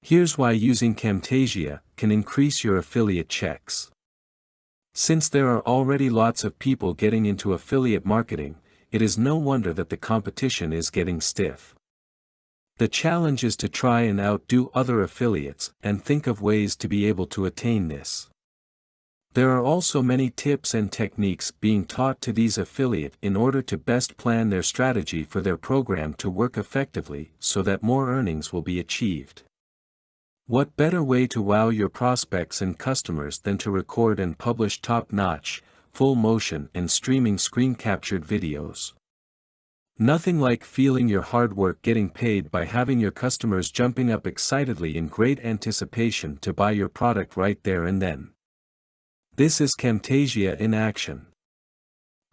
Here's why using Camtasia can increase your affiliate checks. Since there are already lots of people getting into affiliate marketing, it is no wonder that the competition is getting stiff. The challenge is to try and outdo other affiliates and think of ways to be able to attain this. There are also many tips and techniques being taught to these affiliates in order to best plan their strategy for their program to work effectively so that more earnings will be achieved. What better way to wow your prospects and customers than to record and publish top-notch, full-motion and streaming screen-captured videos? Nothing like feeling your hard work getting paid by having your customers jumping up excitedly in great anticipation to buy your product right there and then. This is Camtasia in action.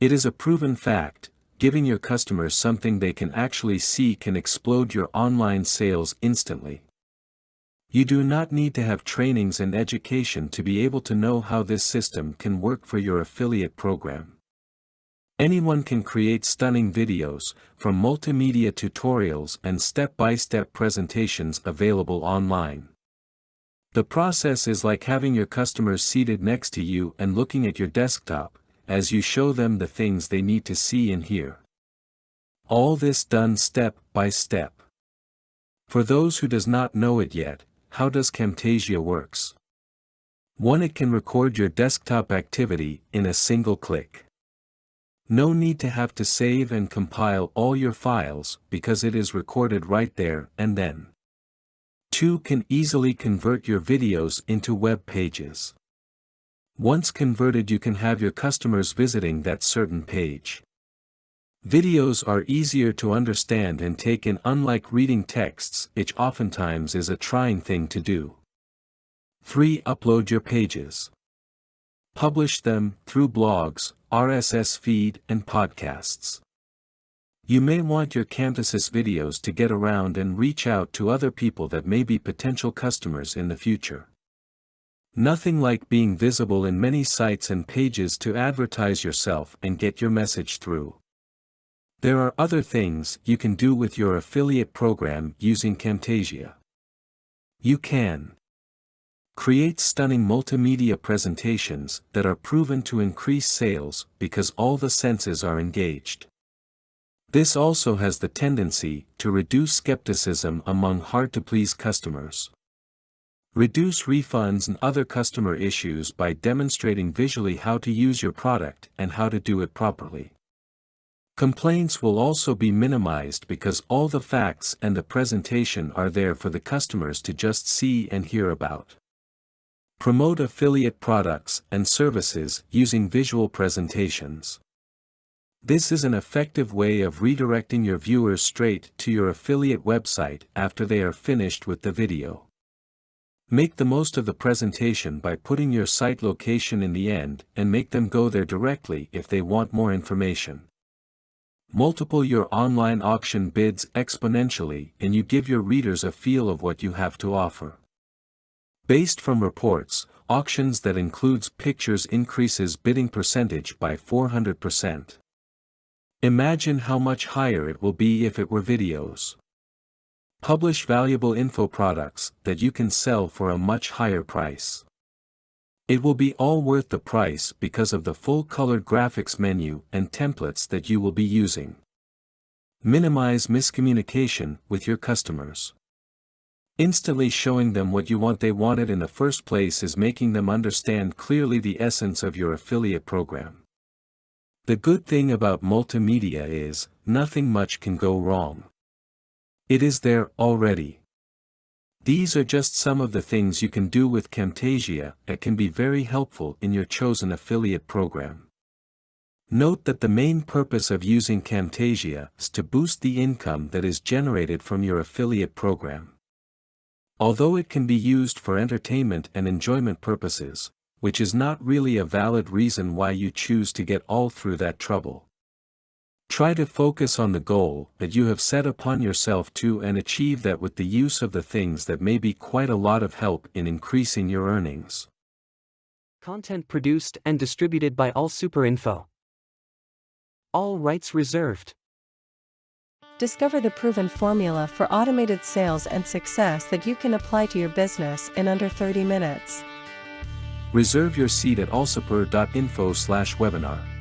It is a proven fact, giving your customers something they can actually see can explode your online sales instantly. You do not need to have trainings and education to be able to know how this system can work for your affiliate program. Anyone can create stunning videos, from multimedia tutorials and step-by-step presentations available online. The process is like having your customers seated next to you and looking at your desktop, as you show them the things they need to see and hear. All this done step by step. For those who does not know it yet, how does Camtasia works? 1. It can record your desktop activity in a single click. No need to have to save and compile all your files because it is recorded right there and then. 2. Can easily convert your videos into web pages. Once converted, you can have your customers visiting that certain page. Videos are easier to understand and take in, unlike reading texts, which oftentimes is a trying thing to do. 3. Upload your pages. Publish them through blogs, RSS feed and podcasts. You may want your Camtasia videos to get around and reach out to other people that may be potential customers in the future. Nothing like being visible in many sites and pages to advertise yourself and get your message through. There are other things you can do with your affiliate program using Camtasia. You can create stunning multimedia presentations that are proven to increase sales because all the senses are engaged. This also has the tendency to reduce skepticism among hard-to-please customers. Reduce refunds and other customer issues by demonstrating visually how to use your product and how to do it properly. Complaints will also be minimized because all the facts and the presentation are there for the customers to just see and hear about. Promote affiliate products and services using visual presentations. This is an effective way of redirecting your viewers straight to your affiliate website after they are finished with the video. Make the most of the presentation by putting your site location in the end and make them go there directly if they want more information. Multiply your online auction bids exponentially and you give your readers a feel of what you have to offer. Based from reports, auctions that includes pictures increases bidding percentage by 400%. Imagine how much higher it will be if it were videos. Publish valuable info products that you can sell for a much higher price. It will be all worth the price because of the full-colored graphics menu and templates that you will be using. Minimize miscommunication with your customers. Instantly showing them what you want they wanted in the first place is making them understand clearly the essence of your affiliate program. The good thing about multimedia is, nothing much can go wrong. It is there already. These are just some of the things you can do with Camtasia that can be very helpful in your chosen affiliate program. Note that the main purpose of using Camtasia is to boost the income that is generated from your affiliate program. Although it can be used for entertainment and enjoyment purposes, which is not really a valid reason why you choose to get all through that trouble. Try to focus on the goal that you have set upon yourself to and achieve that with the use of the things that may be quite a lot of help in increasing your earnings. Content produced and distributed by All Super Info. All rights reserved. Discover the proven formula for automated sales and success that you can apply to your business in under 30 minutes. Reserve your seat at alsapur.info/webinar.